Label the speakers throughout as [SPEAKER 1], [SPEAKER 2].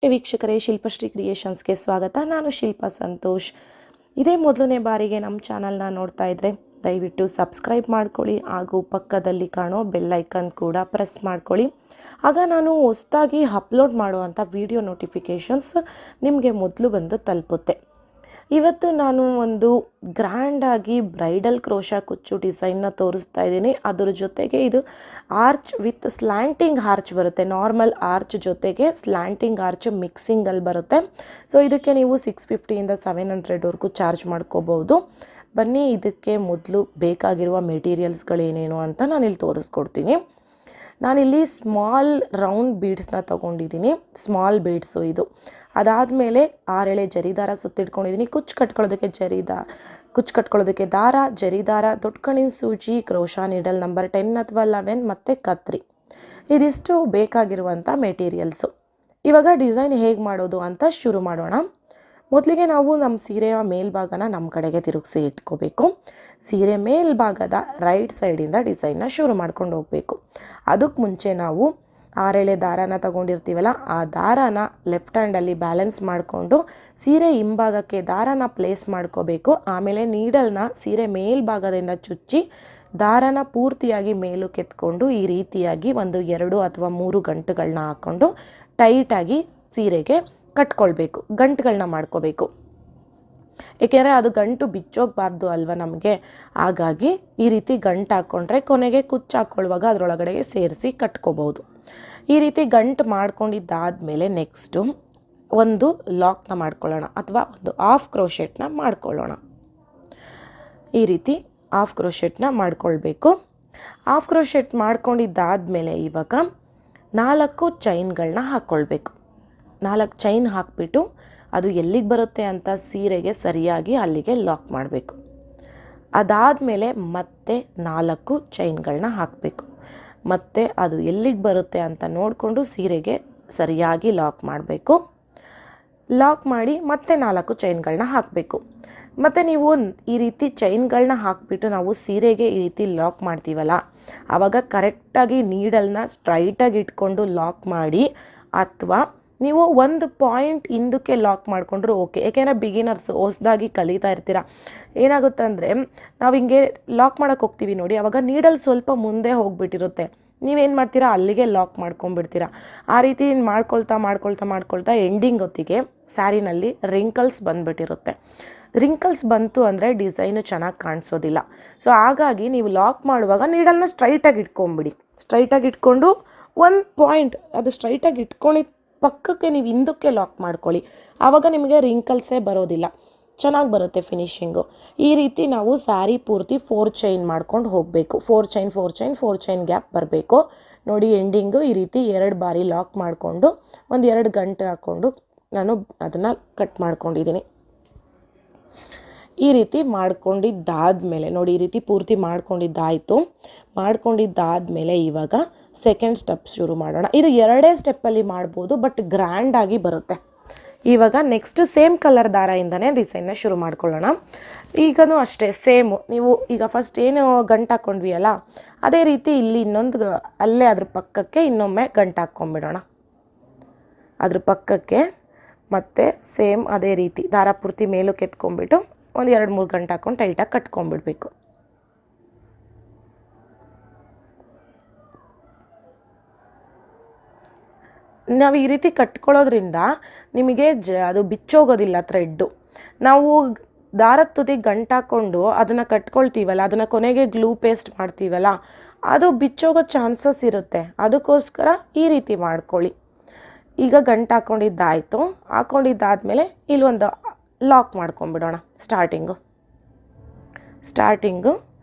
[SPEAKER 1] ವೀಕ್ಷಕರೇ, ಶಿಲ್ಪಶ್ರೀ ಕ್ರಿಯೇಷನ್ಸ್ಗೆ ಸ್ವಾಗತ. ನಾನು ಶಿಲ್ಪಾ ಸಂತೋಷ್. ಇದೇ ಮೊದಲನೇ ಬಾರಿಗೆ ನಮ್ಮ ಚಾನಲ್ನ ನೋಡ್ತಾ ಇದ್ದರೆ ದಯವಿಟ್ಟು ಸಬ್ಸ್ಕ್ರೈಬ್ ಮಾಡ್ಕೊಳ್ಳಿ ಹಾಗೂ ಪಕ್ಕದಲ್ಲಿ ಕಾಣೋ ಬೆಲ್ ಐಕನ್ ಕೂಡ ಪ್ರೆಸ್ ಮಾಡ್ಕೊಳ್ಳಿ. ಆಗ ನಾನು ಹೊಸದಾಗಿ ಅಪ್ಲೋಡ್ ಮಾಡುವಂಥ ವಿಡಿಯೋ ನೋಟಿಫಿಕೇಷನ್ಸ್ ನಿಮಗೆ ಮೊದಲು ಬಂದು ತಲುಪುತ್ತೆ. ಇವತ್ತು ನಾನು ಒಂದು ಗ್ರ್ಯಾಂಡಾಗಿ ಬ್ರೈಡಲ್ ಕ್ರೋಶಾ ಕುಚ್ಚು ಡಿಸೈನ್ನ ತೋರಿಸ್ತಾ ಇದ್ದೀನಿ. ಅದರ ಜೊತೆಗೆ ಇದು ಆರ್ಚ್ ವಿತ್ ಸ್ಲ್ಯಾಂಟಿಂಗ್ ಆರ್ಚ್ ಬರುತ್ತೆ. ನಾರ್ಮಲ್ ಆರ್ಚ್ ಜೊತೆಗೆ ಸ್ಲ್ಯಾಂಟಿಂಗ್ ಆರ್ಚ್ ಮಿಕ್ಸಿಂಗಲ್ಲಿ ಬರುತ್ತೆ. ಸೊ ಇದಕ್ಕೆ ನೀವು 650ಇಂದ 700ವರೆಗೂ ಚಾರ್ಜ್ ಮಾಡ್ಕೋಬೋದು. ಬನ್ನಿ, ಇದಕ್ಕೆ ಮೊದಲು ಬೇಕಾಗಿರುವ ಮೆಟೀರಿಯಲ್ಸ್ಗಳೇನೇನು ಅಂತ ನಾನಿಲ್ಲಿ ತೋರಿಸ್ಕೊಡ್ತೀನಿ. ನಾನಿಲ್ಲಿ ಸ್ಮಾಲ್ ರೌಂಡ್ ಬೀಡ್ಸ್ನ ತೊಗೊಂಡಿದ್ದೀನಿ. ಸ್ಮಾಲ್ ಬೀಡ್ಸು ಇದು. ಅದಾದಮೇಲೆ 6 ಎಳೆ ಜರಿದಾರ ಸುತ್ತಿಟ್ಕೊಂಡಿದ್ದೀನಿ. ಕುಚ್ಚು ಕಟ್ಕೊಳ್ಳೋದಕ್ಕೆ ದಾರ, ಜರಿದಾರ, ದೊಡ್ಡ ಕಣ್ಣಿನ ಸೂಜಿ, ಕ್ರೋಶಾ ನೀಡಲ್ ನಂಬರ್ 10 ಅಥವಾ 11 ಮತ್ತು ಕತ್ರಿ. ಇದಿಷ್ಟು ಬೇಕಾಗಿರುವಂಥ ಮೆಟೀರಿಯಲ್ಸು. ಇವಾಗ ಡಿಸೈನ್ ಹೇಗೆ ಮಾಡೋದು ಅಂತ ಶುರು ಮಾಡೋಣ. ಮೊದಲಿಗೆ ನಾವು ನಮ್ಮ ಸೀರೆಯ ಮೇಲ್ಭಾಗನ ನಮ್ಮ ಕಡೆಗೆ ತಿರುಗಿಸಿ ಇಟ್ಕೋಬೇಕು. ಸೀರೆ ಮೇಲ್ಭಾಗದ ರೈಟ್ ಸೈಡಿಂದ ಡಿಸೈನ್ನ ಶುರು ಮಾಡ್ಕೊಂಡು ಹೋಗಬೇಕು. ಅದಕ್ಕೆ ಮುಂಚೆ ನಾವು 6 ಎಳೆ ದಾರಾನ ತಗೊಂಡಿರ್ತೀವಲ್ಲ, ಆ ದಾರಾನ ಲೆಫ್ಟ್ ಹ್ಯಾಂಡಲ್ಲಿ ಬ್ಯಾಲೆನ್ಸ್ ಮಾಡಿಕೊಂಡು ಸೀರೆ ಹಿಂಭಾಗಕ್ಕೆ ದಾರಾನ ಪ್ಲೇಸ್ ಮಾಡ್ಕೋಬೇಕು. ಆಮೇಲೆ ನೀಡಲ್ನ ಸೀರೆ ಮೇಲ್ಭಾಗದಿಂದ ಚುಚ್ಚಿ ದಾರಾನ ಪೂರ್ತಿಯಾಗಿ ಮೇಲಕ್ಕೆ ಎತ್ಕೊಂಡು ಈ ರೀತಿಯಾಗಿ ಒಂದು 2 ಅಥವಾ 3 ಗಂಟುಗಳನ್ನ ಹಾಕ್ಕೊಂಡು ಟೈಟಾಗಿ ಸೀರೆಗೆ ಕಟ್ಕೊಳ್ಬೇಕು. ಗಂಟುಗಳನ್ನ ಮಾಡ್ಕೋಬೇಕು. ಏಕೆಂದರೆ ಅದು ಗಂಟು ಬಿಚ್ಚೋಗಬಾರ್ದು ಅಲ್ವ ನಮಗೆ. ಹಾಗಾಗಿ ಈ ರೀತಿ ಗಂಟು ಹಾಕ್ಕೊಂಡ್ರೆ ಕೊನೆಗೆ ಕುಚ್ಚು ಹಾಕ್ಕೊಳ್ಳುವಾಗ ಅದರೊಳಗಡೆಗೆ ಸೇರಿಸಿ ಕಟ್ಕೋಬೋದು. ಈ ರೀತಿ ಗಂಟು ಮಾಡ್ಕೊಂಡಿದ್ದಾದಮೇಲೆ ನೆಕ್ಸ್ಟು ಒಂದು ಲಾಕ್ನ ಮಾಡ್ಕೊಳ್ಳೋಣ ಅಥವಾ ಒಂದು ಹಾಫ್ ಕ್ರೋಶೆಟ್ನ ಮಾಡ್ಕೊಳ್ಳೋಣ. ಈ ರೀತಿ ಹಾಫ್ ಕ್ರೋಶೆಟ್ನ ಮಾಡ್ಕೊಳ್ಬೇಕು. ಹಾಫ್ ಕ್ರೋಶೆಟ್ ಮಾಡ್ಕೊಂಡಿದ್ದಾದಮೇಲೆ ಇವಾಗ 4 ಚೈನ್ಗಳನ್ನ ಹಾಕ್ಕೊಳ್ಬೇಕು. 4 ಚೈನ್ ಹಾಕಿಬಿಟ್ಟು ಅದು ಎಲ್ಲಿಗೆ ಬರುತ್ತೆ ಅಂತ ಸೀರೆಗೆ ಸರಿಯಾಗಿ ಅಲ್ಲಿಗೆ ಲಾಕ್ ಮಾಡಬೇಕು. ಅದಾದಮೇಲೆ ಮತ್ತೆ 4 ಚೈನ್ಗಳನ್ನ ಹಾಕಬೇಕು. ಮತ್ತು ಅದು ಎಲ್ಲಿಗೆ ಬರುತ್ತೆ ಅಂತ ನೋಡಿಕೊಂಡು ಸೀರೆಗೆ ಸರಿಯಾಗಿ ಲಾಕ್ ಮಾಡಬೇಕು. ಲಾಕ್ ಮಾಡಿ ಮತ್ತೆ 4 ಚೈನ್ಗಳನ್ನ ಹಾಕಬೇಕು. ಮತ್ತು ನೀವು ಈ ರೀತಿ ಚೈನ್ಗಳನ್ನ ಹಾಕಿಬಿಟ್ಟು ನಾವು ಸೀರೆಗೆ ಈ ರೀತಿ ಲಾಕ್ ಮಾಡ್ತೀವಲ್ಲ, ಆವಾಗ ಕರೆಕ್ಟಾಗಿ ನೀಡಲ್ನ ಸ್ಟ್ರೈಟಾಗಿ ಇಟ್ಕೊಂಡು ಲಾಕ್ ಮಾಡಿ, ಅಥವಾ ನೀವು ಒಂದು ಪಾಯಿಂಟ್ ಹಿಂದಕ್ಕೆ ಲಾಕ್ ಮಾಡಿಕೊಂಡ್ರು ಓಕೆ. ಏಕೆಂದರೆ ಬಿಗಿನರ್ಸ್ ಹೊಸದಾಗಿ ಕಲಿತಾ ಇರ್ತೀರ. ಏನಾಗುತ್ತೆ ಅಂದರೆ ನಾವು ಹಿಂಗೆ ಲಾಕ್ ಮಾಡೋಕ್ಕೆ ಹೋಗ್ತೀವಿ ನೋಡಿ, ಆವಾಗ ನೀಡಲ್ ಸ್ವಲ್ಪ ಮುಂದೆ ಹೋಗಿಬಿಟ್ಟಿರುತ್ತೆ. ನೀವೇನು ಮಾಡ್ತೀರಾ, ಅಲ್ಲಿಗೆ ಲಾಕ್ ಮಾಡ್ಕೊಂಡ್ಬಿಡ್ತೀರಾ. ಆ ರೀತಿ ಮಾಡ್ಕೊಳ್ತಾ ಎಂಡಿಂಗ್ ಹೊತ್ತಿಗೆ ಸ್ಯಾರಿನಲ್ಲಿ ರಿಂಕಲ್ಸ್ ಬಂದುಬಿಟ್ಟಿರುತ್ತೆ. ರಿಂಕಲ್ಸ್ ಬಂತು ಅಂದರೆ ಡಿಸೈನು ಚೆನ್ನಾಗಿ ಕಾಣಿಸೋದಿಲ್ಲ. ಸೊ ಹಾಗಾಗಿ ನೀವು ಲಾಕ್ ಮಾಡುವಾಗ ನೀಡಲ್ನ ಸ್ಟ್ರೈಟಾಗಿ ಇಟ್ಕೊಂಬಿಡಿ. ಸ್ಟ್ರೈಟಾಗಿ ಇಟ್ಕೊಂಡು ಒಂದು ಪಾಯಿಂಟ್ ಅದು ಸ್ಟ್ರೈಟಾಗಿ ಇಟ್ಕೊಂಡಿದ್ದು ಪಕ್ಕಕ್ಕೆ ನೀವು ಹಿಂದಕ್ಕೆ ಲಾಕ್ ಮಾಡ್ಕೊಳ್ಳಿ. ಆವಾಗ ನಿಮಗೆ ರಿಂಕಲ್ಸೇ ಬರೋದಿಲ್ಲ, ಚೆನ್ನಾಗಿ ಬರುತ್ತೆ ಫಿನಿಶಿಂಗು. ಈ ರೀತಿ ನಾವು ಸ್ಯಾರಿ ಪೂರ್ತಿ 4 ಚೈನ್ ಮಾಡ್ಕೊಂಡು ಹೋಗಬೇಕು. 4 ಚೈನ್ ಗ್ಯಾಪ್ ಬರಬೇಕು ನೋಡಿ. ಎಂಡಿಂಗು ಈ ರೀತಿ 2 ಬಾರಿ ಲಾಕ್ ಮಾಡಿಕೊಂಡು ಒಂದು 2 ಗಂಟೆ ಹಾಕ್ಕೊಂಡು ನಾನು ಅದನ್ನು ಕಟ್ ಮಾಡ್ಕೊಂಡಿದ್ದೀನಿ. ಈ ರೀತಿ ಮಾಡ್ಕೊಂಡಿದ್ದಾದಮೇಲೆ ನೋಡಿ, ಈ ರೀತಿ ಪೂರ್ತಿ ಮಾಡ್ಕೊಂಡಿದ್ದಾದಮೇಲೆ ಇವಾಗ ಸೆಕೆಂಡ್ ಸ್ಟೆಪ್ ಶುರು ಮಾಡೋಣ. ಇದು 2 ಸ್ಟೆಪ್ಪಲ್ಲಿ ಮಾಡ್ಬೋದು, ಬಟ್ ಗ್ರ್ಯಾಂಡಾಗಿ ಬರುತ್ತೆ. ಇವಾಗ ನೆಕ್ಸ್ಟ್ ಸೇಮ್ ಕಲರ್ ದಾರದಿಂದನೇ ಡಿಸೈನ್ನ ಶುರು ಮಾಡ್ಕೊಳ್ಳೋಣ. ಈಗನೂ ಅಷ್ಟೇ ಸೇಮು. ನೀವು ಈಗ ಫಸ್ಟ್ ಏನು ಗಂಟು ಹಾಕ್ಕೊಂಡ್ವಿ ಅಲ್ಲ, ಅದೇ ರೀತಿ ಇಲ್ಲಿ ಇನ್ನೊಂದು ಅಲ್ಲೇ ಅದ್ರ ಪಕ್ಕಕ್ಕೆ ಇನ್ನೊಮ್ಮೆ ಗಂಟು ಹಾಕ್ಕೊಂಬಿಡೋಣ. ಅದ್ರ ಪಕ್ಕಕ್ಕೆ ಮತ್ತೆ ಸೇಮ್ ಅದೇ ರೀತಿ ದಾರ ಪೂರ್ತಿ ಮೇಲಕ್ಕೆ ಎತ್ಕೊಂಡ್ಬಿಟ್ಟು ಒಂದು 2-3 ಗಂಟೆ ಹಾಕ್ಕೊಂಡು ಟೈಟಾಗಿ ಕಟ್ಕೊಂಡ್ಬಿಡ್ಬೇಕು. ನಾವು ಈ ರೀತಿ ಕಟ್ಕೊಳ್ಳೋದ್ರಿಂದ ನಿಮಗೆ ಅದು ಬಿಚ್ಚೋಗೋದಿಲ್ಲ ಥ್ರೆಡ್ಡು. ನಾವು ದಾರದ ತುದಿಗೆ ಗಂಟು ಹಾಕ್ಕೊಂಡು ಅದನ್ನು ಕಟ್ಕೊಳ್ತೀವಲ್ಲ, ಅದನ್ನು ಕೊನೆಗೆ ಗ್ಲೂ ಪೇಸ್ಟ್ ಮಾಡ್ತೀವಲ್ಲ, ಅದು ಬಿಚ್ಚೋಗೋ ಚಾನ್ಸಸ್ ಇರುತ್ತೆ. ಅದಕ್ಕೋಸ್ಕರ ಈ ರೀತಿ ಮಾಡ್ಕೊಳ್ಳಿ. ಈಗ ಗಂಟು ಹಾಕ್ಕೊಂಡಿದ್ದಾದಮೇಲೆ ಇಲ್ಲೊಂದು ಲಾಕ್ ಮಾಡ್ಕೊಂಬಿಡೋಣ. ಸ್ಟಾರ್ಟಿಂಗು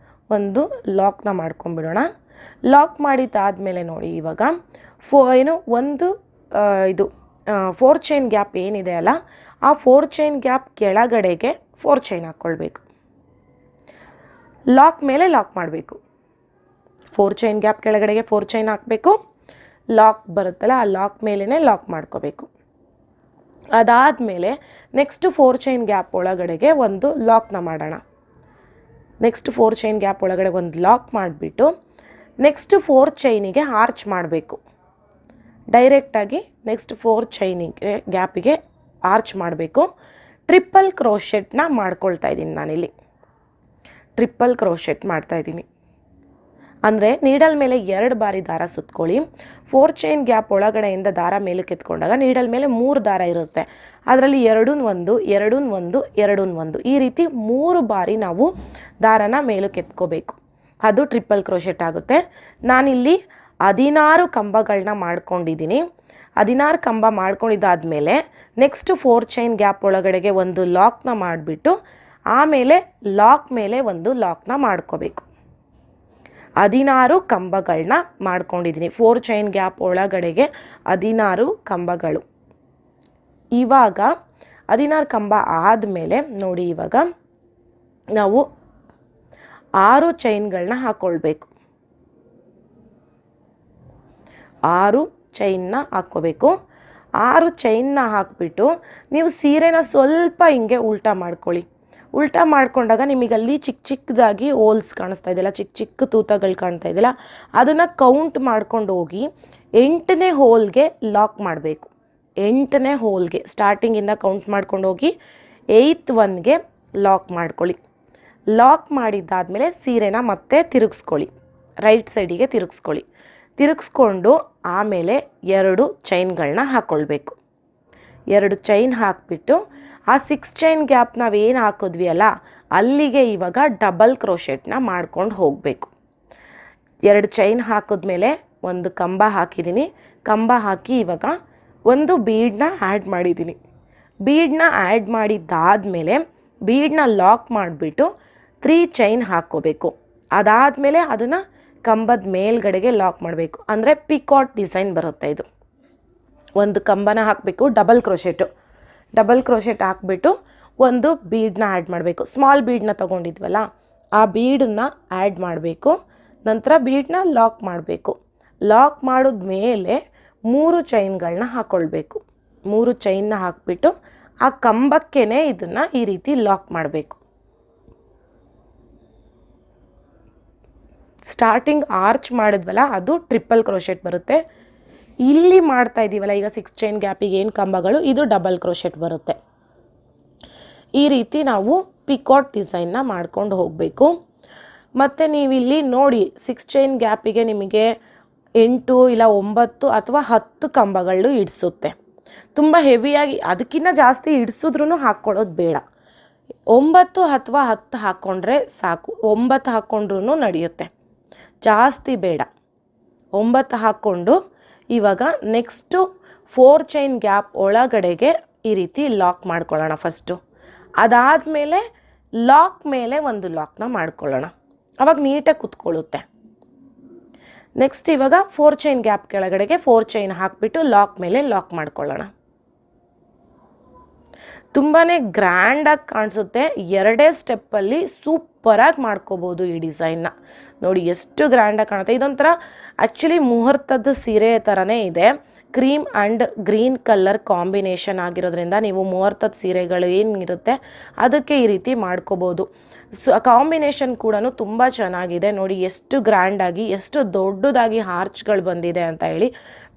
[SPEAKER 1] ಒಂದು ಲಾಕ್ನ ಮಾಡ್ಕೊಂಬಿಡೋಣ. ಲಾಕ್ ಮಾಡಿದ್ದಾದಮೇಲೆ ನೋಡಿ, ಇವಾಗ ಒಂದು 4 ಚೈನ್ ಗ್ಯಾಪ್ ಏನಿದೆ ಅಲ್ಲ, ಆ 4 ಚೈನ್ ಗ್ಯಾಪ್ ಕೆಳಗಡೆಗೆ 4 ಚೈನ್ ಹಾಕ್ಕೊಳ್ಬೇಕು. ಲಾಕ್ ಮೇಲೆ ಲಾಕ್ ಮಾಡಬೇಕು. 4 ಚೈನ್ ಗ್ಯಾಪ್ ಕೆಳಗಡೆಗೆ 4 ಚೈನ್ ಹಾಕಬೇಕು. ಲಾಕ್ ಬರುತ್ತಲ್ಲ, ಆ ಲಾಕ್ ಮೇಲೇ ಲಾಕ್ ಮಾಡ್ಕೋಬೇಕು. ಅದಾದಮೇಲೆ ನೆಕ್ಸ್ಟ್ 4 ಚೈನ್ ಗ್ಯಾಪ್ ಒಳಗಡೆಗೆ ಒಂದು ಲಾಕ್ನ ಮಾಡೋಣ. ನೆಕ್ಸ್ಟ್ 4 ಚೈನ್ ಗ್ಯಾಪ್ ಒಳಗಡೆ ಒಂದು ಲಾಕ್ ಮಾಡಿಬಿಟ್ಟು ನೆಕ್ಸ್ಟ್ 4 ಚೈನಿಗೆ ಆರ್ಚ್ ಮಾಡಬೇಕು. ಡೈರೆಕ್ಟಾಗಿ ನೆಕ್ಸ್ಟ್ 4 ಚೈನಿಗೆ ಗ್ಯಾಪಿಗೆ ಆರ್ಚ್ ಮಾಡಬೇಕು. ಟ್ರಿಪಲ್ ಕ್ರೋಶೆಟ್ನ ಮಾಡ್ಕೊಳ್ತಾ ಇದ್ದೀನಿ ನಾನಿಲ್ಲಿ. ಟ್ರಿಪಲ್ ಕ್ರೋಶೆಟ್ ಮಾಡ್ತಾಯಿದ್ದೀನಿ ಅಂದರೆ ನೀಡಲ್ ಮೇಲೆ 2 ಬಾರಿ ದಾರ ಸುತ್ಕೊಳ್ಳಿ. 4 ಚೈನ್ ಗ್ಯಾಪ್ ಒಳಗಡೆಯಿಂದ ದಾರ ಮೇಲಕ್ಕೆ ಎತ್ಕೊಂಡಾಗ ನೀಡಲ್ ಮೇಲೆ 3 ದಾರ ಇರುತ್ತೆ. ಅದರಲ್ಲಿ 2 1 2 1 2 1 ಈ ರೀತಿ 3 ಬಾರಿ ನಾವು ದಾರನ ಮೇಲಕ್ಕೆ ಎತ್ಕೋಬೇಕು. ಅದು ಟ್ರಿಪಲ್ ಕ್ರೋಶೆಟ್ ಆಗುತ್ತೆ. ನಾನಿಲ್ಲಿ 16 ಕಂಬಗಳನ್ನ ಮಾಡ್ಕೊಂಡಿದ್ದೀನಿ. 16 ಕಂಬ ಮಾಡ್ಕೊಂಡಿದ್ದಾದಮೇಲೆ ನೆಕ್ಸ್ಟ್ 4 ಚೈನ್ ಗ್ಯಾಪ್ ಒಳಗಡೆಗೆ ಒಂದು ಲಾಕ್ನ ಮಾಡಿಬಿಟ್ಟು ಆಮೇಲೆ ಲಾಕ್ ಮೇಲೆ ಒಂದು ಲಾಕ್ನ ಮಾಡ್ಕೋಬೇಕು. 16 ಕಂಬಗಳನ್ನ ಮಾಡ್ಕೊಂಡಿದ್ದೀನಿ. 4 ಚೈನ್ ಗ್ಯಾಪ್ ಒಳಗಡೆಗೆ 16 ಕಂಬಗಳು. ಇವಾಗ 16 ಕಂಬ ಆದಮೇಲೆ ನೋಡಿ, ಇವಾಗ ನಾವು 6 ಚೈನ್ಗಳನ್ನ ಹಾಕ್ಕೊಳ್ಬೇಕು. 6 ಚೈನ್ನ ಹಾಕ್ಕೋಬೇಕು. 6 ಚೈನ್ನ ಹಾಕ್ಬಿಟ್ಟು ನೀವು ಸೀರೆನ ಸ್ವಲ್ಪ ಹಿಂಗೆ ಉಲ್ಟಾ ಮಾಡ್ಕೊಳ್ಳಿ. ಉಲ್ಟಾ ಮಾಡ್ಕೊಂಡಾಗ ನಿಮಗಲ್ಲಿ ಚಿಕ್ಕ ಚಿಕ್ಕದಾಗಿ ಹೋಲ್ಸ್ ಕಾಣಿಸ್ತಾ ಇದೆಯಲ್ಲ, ಚಿಕ್ಕ ಚಿಕ್ಕ ತೂತಗಳು ಕಾಣ್ತಾ ಇದೆಯಲ್ಲ, ಅದನ್ನು ಕೌಂಟ್ ಮಾಡ್ಕೊಂಡು ಹೋಗಿ 8ನೇ ಹೋಲ್ಗೆ ಲಾಕ್ ಮಾಡಬೇಕು. 8ನೇ ಹೋಲ್ಗೆ ಸ್ಟಾರ್ಟಿಂಗಿಂದ ಕೌಂಟ್ ಮಾಡ್ಕೊಂಡು ಹೋಗಿ 8th ಒನ್ಗೆ ಲಾಕ್ ಮಾಡ್ಕೊಳ್ಳಿ. ಲಾಕ್ ಮಾಡಿದ್ದಾದಮೇಲೆ ಸೀರೆನ ಮತ್ತೆ ತಿರುಗಿಸ್ಕೊಳ್ಳಿ. ರೈಟ್ ಸೈಡಿಗೆ ತಿರುಗಿಸ್ಕೊಂಡು ಆಮೇಲೆ 2 ಚೈನ್ಗಳನ್ನ ಹಾಕ್ಕೊಳ್ಬೇಕು. 2 ಚೈನ್ ಹಾಕಿಬಿಟ್ಟು ಆ 6 ಚೈನ್ ಗ್ಯಾಪ್ ನಾವೇನು ಹಾಕಿದ್ವಿ ಅಲ್ಲ, ಅಲ್ಲಿಗೆ ಇವಾಗ ಡಬಲ್ ಕ್ರೋಶೆಟ್ನ ಮಾಡ್ಕೊಂಡು ಹೋಗಬೇಕು. 2 ಚೈನ್ ಹಾಕಿದ್ಮೇಲೆ ಒಂದು ಕಂಬ ಹಾಕಿದ್ದೀನಿ. ಕಂಬ ಹಾಕಿ ಇವಾಗ ಒಂದು ಬೀಡನ್ನ ಆ್ಯಡ್ ಮಾಡಿದ್ದೀನಿ. ಬೀಡನ್ನ ಆ್ಯಡ್ ಮಾಡಿದ್ದಾದಮೇಲೆ ಬೀಡನ್ನ ಲಾಕ್ ಮಾಡಿಬಿಟ್ಟು 3 ಚೈನ್ ಹಾಕ್ಕೋಬೇಕು. ಅದಾದಮೇಲೆ ಅದನ್ನು ಕಂಬದ ಮೇಲ್ಗಡೆಗೆ ಲಾಕ್ ಮಾಡಬೇಕು. ಅಂದರೆ ಪಿಕಾಟ್ ಡಿಸೈನ್ ಬರುತ್ತೆ ಇದು. ಒಂದು ಕಂಬನ ಹಾಕಬೇಕು, ಡಬಲ್ ಕ್ರೋಶೆಟ್ ಹಾಕ್ಬಿಟ್ಟು ಒಂದು ಬೀಡನ್ನ ಆ್ಯಡ್ ಮಾಡಬೇಕು. ಸ್ಮಾಲ್ ಬೀಡನ್ನ ತೊಗೊಂಡಿದ್ವಲ್ಲ, ಆ ಬೀಡನ್ನ ಆ್ಯಡ್ ಮಾಡಬೇಕು. ನಂತರ ಬೀಡನ್ನ ಲಾಕ್ ಮಾಡಬೇಕು. ಲಾಕ್ ಮಾಡಿದ್ಮೇಲೆ 3 ಚೈನ್ಗಳನ್ನ ಹಾಕ್ಕೊಳ್ಬೇಕು. 3 ಚೈನ್ನ ಹಾಕ್ಬಿಟ್ಟು ಆ ಕಂಬಕ್ಕೇ ಇದನ್ನು ಈ ರೀತಿ ಲಾಕ್ ಮಾಡಬೇಕು. ಸ್ಟಾರ್ಟಿಂಗ್ ಆರ್ಚ್ ಮಾಡಿದ್ವಲ್ಲ, ಅದು ಟ್ರಿಪಲ್ ಕ್ರೋಶೆಟ್ ಬರುತ್ತೆ. ಇಲ್ಲಿ ಮಾಡ್ತಾ ಇದ್ದೀವಲ್ಲ ಈಗ 6 ಚೈನ್ ಗ್ಯಾಪಿಗೆ ಏನು ಕಂಬಗಳು, ಇದು ಡಬಲ್ ಕ್ರೋಶೆಟ್ ಬರುತ್ತೆ. ಈ ರೀತಿ ನಾವು ಪಿಕಾಟ್ ಡಿಸೈನ್ನ ಮಾಡ್ಕೊಂಡು ಹೋಗಬೇಕು. ಮತ್ತು ನೀವಿಲ್ಲಿ ನೋಡಿ, 6 ಚೈನ್ ಗ್ಯಾಪಿಗೆ ನಿಮಗೆ 8 ಇಲ್ಲ 9 ಅಥವಾ 10 ಕಂಬಗಳು ಇಡಿಸುತ್ತೆ. ತುಂಬ ಹೆವಿಯಾಗಿ ಅದಕ್ಕಿಂತ ಜಾಸ್ತಿ ಇಡಿಸಿದ್ರೂ ಹಾಕ್ಕೊಳ್ಳೋದು ಬೇಡ. 9 ಅಥವಾ 10 ಹಾಕ್ಕೊಂಡ್ರೆ ಸಾಕು. 9 ಹಾಕ್ಕೊಂಡ್ರೂ ನಡೆಯುತ್ತೆ, ಜಾಸ್ತಿ ಬೇಡ. 9 ಹಾಕ್ಕೊಂಡು ಇವಾಗ ನೆಕ್ಸ್ಟು 4 ಚೈನ್ ಗ್ಯಾಪ್ ಒಳಗಡೆಗೆ ಈ ರೀತಿ ಲಾಕ್ ಮಾಡ್ಕೊಳ್ಳೋಣ ಫಸ್ಟು. ಅದಾದಮೇಲೆ ಲಾಕ್ ಮೇಲೆ ಒಂದು ಲಾಕ್ನ ಮಾಡ್ಕೊಳ್ಳೋಣ. ಅವಾಗ ನೀಟಾಗಿ ಕುತ್ಕೊಳ್ಳುತ್ತೆ. ನೆಕ್ಸ್ಟ್ ಇವಾಗ 4 ಚೈನ್ ಗ್ಯಾಪ್ ಕೆಳಗಡೆಗೆ 4 ಚೈನ್ ಹಾಕಿಬಿಟ್ಟು ಲಾಕ್ ಮೇಲೆ ಲಾಕ್ ಮಾಡ್ಕೊಳ್ಳೋಣ. ತುಂಬಾ ಗ್ರ್ಯಾಂಡಾಗಿ ಕಾಣಿಸುತ್ತೆ. 2 ಸ್ಟೆಪ್ಪಲ್ಲಿ ಸೂಪರಾಗಿ ಮಾಡ್ಕೋಬೋದು ಈ ಡಿಸೈನ್ನ. ನೋಡಿ ಎಷ್ಟು ಗ್ರ್ಯಾಂಡಾಗಿ ಕಾಣುತ್ತೆ. ಇದೊಂಥರ ಆ್ಯಕ್ಚುಲಿ ಮುಹೂರ್ತದ ಸೀರೆ ಥರನೇ ಇದೆ. Cream and green colour combination ಆಗಿರೋದ್ರಿಂದ ನೀವು ಮುಹೂರ್ತದ ಸೀರೆಗಳು ಏನಿರುತ್ತೆ ಅದಕ್ಕೆ ಈ ರೀತಿ ಮಾಡ್ಕೋಬೋದು. ಕಾಂಬಿನೇಷನ್ ಕೂಡ ತುಂಬ ಚೆನ್ನಾಗಿದೆ. ನೋಡಿ ಎಷ್ಟು ಗ್ರ್ಯಾಂಡಾಗಿ, ಎಷ್ಟು ದೊಡ್ಡದಾಗಿ ಆರ್ಚ್ಗಳು ಬಂದಿದೆ ಅಂತ ಹೇಳಿ.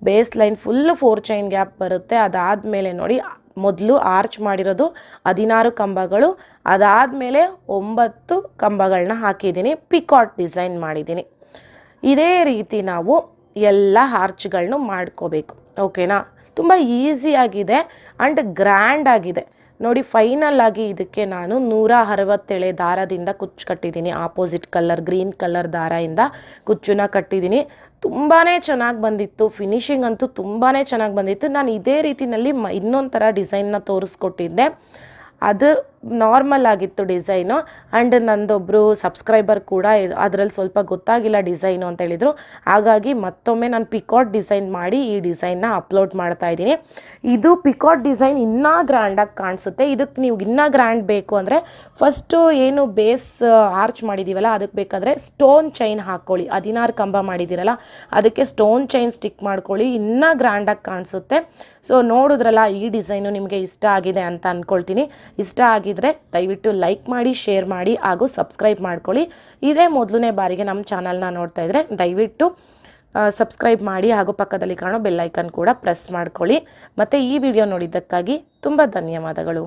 [SPEAKER 1] Base line full 4 chain gap ಬರುತ್ತೆ. ಅದಾದಮೇಲೆ ನೋಡಿ, ಮೊದಲು ಆರ್ಚ್ ಮಾಡಿರೋದು 16 ಕಂಬಗಳು, ಅದಾದಮೇಲೆ 9 ಕಂಬಗಳನ್ನ ಹಾಕಿದ್ದೀನಿ. ಪಿಕಾಟ್ ಡಿಸೈನ್ ಮಾಡಿದ್ದೀನಿ. ಇದೇ ರೀತಿ ನಾವು ಎಲ್ಲ ಆರ್ಚ್ಗಳನ್ನೂ ಮಾಡ್ಕೋಬೇಕು. ಓಕೆನಾ? ತುಂಬ ಈಸಿಯಾಗಿದೆ ಆ್ಯಂಡ್ ಗ್ರ್ಯಾಂಡ್ ಆಗಿದೆ. ನೋಡಿ, ಫೈನಲ್ ಆಗಿ ಇದಕ್ಕೆ ನಾನು 167 ದಾರದಿಂದ ಕುಚ್ಚು ಕಟ್ಟಿದ್ದೀನಿ. ಆಪೋಸಿಟ್ ಕಲರ್ ಗ್ರೀನ್ ಕಲರ್ ದಾರದಿಂದ ಕುಚ್ಚನ್ನ ಕಟ್ಟಿದ್ದೀನಿ. ತುಂಬಾ ಚೆನ್ನಾಗಿ ಬಂದಿತ್ತು. ಫಿನಿಶಿಂಗ್ ಅಂತೂ ತುಂಬಾ ಚೆನ್ನಾಗಿ ಬಂದಿತ್ತು. ನಾನು ಇದೇ ರೀತಿಯಲ್ಲಿ ಇನ್ನೊಂದು ಥರ ಡಿಸೈನ್ನ ತೋರಿಸ್ಕೊಟ್ಟಿದ್ದೆ. ಅದು ನಾರ್ಮಲ್ ಆಗಿತ್ತು ಡಿಸೈನು. ಆ್ಯಂಡ್ ನಂದೊಬ್ಬರು ಸಬ್ಸ್ಕ್ರೈಬರ್ ಕೂಡ ಅದರಲ್ಲಿ ಸ್ವಲ್ಪ ಗೊತ್ತಾಗಿಲ್ಲ ಡಿಸೈನು ಅಂತ ಹೇಳಿದರು. ಹಾಗಾಗಿ ಮತ್ತೊಮ್ಮೆ ನಾನು ಪಿಕಾಟ್ ಡಿಸೈನ್ ಮಾಡಿ ಈ ಡಿಸೈನ್ನ ಅಪ್ಲೋಡ್ ಮಾಡ್ತಾ ಇದ್ದೀನಿ. ಇದು ಪಿಕಾಟ್ ಡಿಸೈನ್ ಇನ್ನೂ ಗ್ರ್ಯಾಂಡಾಗಿ ಕಾಣಿಸುತ್ತೆ. ಇದಕ್ಕೆ ನೀವು ಇನ್ನೂ ಗ್ರ್ಯಾಂಡ್ ಬೇಕು ಅಂದರೆ ಫಸ್ಟು ಏನು ಬೇಸ್ ಆರ್ಚ್ ಮಾಡಿದ್ದೀವಲ್ಲ, ಅದಕ್ಕೆ ಬೇಕಾದರೆ ಸ್ಟೋನ್ ಚೈನ್ ಹಾಕ್ಕೊಳ್ಳಿ. 16 ಕಂಬ ಮಾಡಿದ್ದೀರಲ್ಲ, ಅದಕ್ಕೆ ಸ್ಟೋನ್ ಚೈನ್ ಸ್ಟಿಕ್ ಮಾಡ್ಕೊಳ್ಳಿ. ಇನ್ನೂ ಗ್ರ್ಯಾಂಡಾಗಿ ಕಾಣಿಸುತ್ತೆ. ಸೊ ನೋಡಿದ್ರಲ್ಲ, ಈ ಡಿಸೈನು ನಿಮಗೆ ಇಷ್ಟ ಆಗಿದೆ ಅಂತ ಅಂದ್ಕೊಳ್ತೀನಿ. ಇಷ್ಟ ಆಗಿದ್ರೆ ದಯವಿಟ್ಟು ಲೈಕ್ ಮಾಡಿ, ಶೇರ್ ಮಾಡಿ ಹಾಗೂ ಸಬ್ಸ್ಕ್ರೈಬ್ ಮಾಡ್ಕೊಳ್ಳಿ. ಇದೇ ಮೊದಲನೇ ಬಾರಿಗೆ ನಮ್ಮ ಚಾನಲ್ನ ನೋಡ್ತಾ ಇದ್ದರೆ ದಯವಿಟ್ಟು ಸಬ್ಸ್ಕ್ರೈಬ್ ಮಾಡಿ ಹಾಗೂ ಪಕ್ಕದಲ್ಲಿ ಕಾಣೋ ಬೆಲ್ ಐಕನ್ ಕೂಡ ಪ್ರೆಸ್ ಮಾಡ್ಕೊಳ್ಳಿ. ಮತ್ತು ಈ ವಿಡಿಯೋ ನೋಡಿದ್ದಕ್ಕಾಗಿ ತುಂಬ ಧನ್ಯವಾದಗಳು.